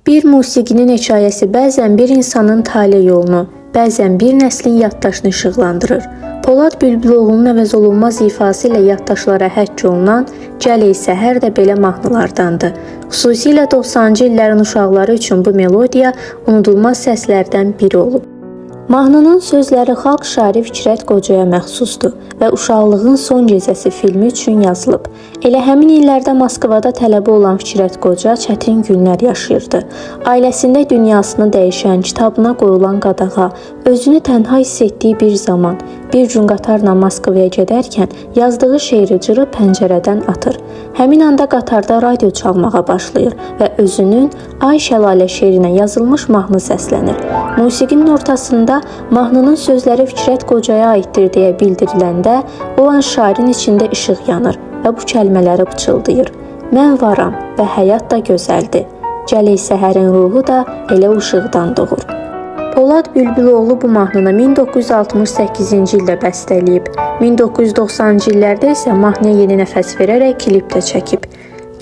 Bir musiqinin hekayəsi bəzən bir insanın tale yolunu, bəzən bir nəslin yaddaşını işıqlandırır. Polad Bülbüloğlu'nun əvəz olunmaz ifası ilə yaddaşlara həkk olunan Gəl ey səhər də belə mahnılardandır. Xüsusilə 90-cı illərin uşaqları üçün bu melodiya unudulmaz səslərdən biri olub. Mahnının sözləri xalq şairi Fikrət Qocaya məxsusdur və Uşaqlığın son gecəsi filmi üçün yazılıb. Elə həmin illərdə Moskvada tələbə olan Fikrət Qoca çətin günlər yaşayırdı. Ailəsində dünyasını dəyişən, kitabına qoyulan qadağa, özünü tənha hiss etdiyi bir zaman, bir gün qatarla Moskvaya gedərkən yazdığı şeiri cırıb pəncərədən atır. Həmin anda qatarda radio çalmağa başlayır və özünün Ay Şəlalə şeirinə yazılmış mahnı səslənir. Musiqinin ortasında mahnının sözləri Fikrət Qocaya aiddir deyə bildiriləndə o an şairin içində işıq yanır və bu kəlmələri pıçıldayır. Mən varam və həyat da gözəldir. Gəl ey səhərin ruhu da elə işıqdan doğur. Polad Bülbüloğlu bu mahnını 1968-ci ildə bəstələyib. 1990-cı illərdə isə mahnıya yeni nəfəs verərək klip də çəkib.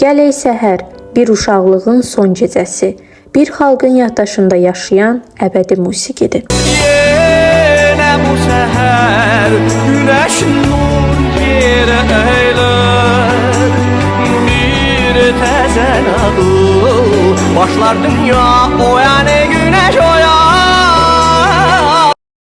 Gəl ey səhər, bir uşaqlığın son gecəsi, bir xalqın yaddaşında yaşayan əbədi musiqidir. Yenə bu səhər günəş nur yerə əylər, bir təzə nağıl başlar dünya o yəni gün.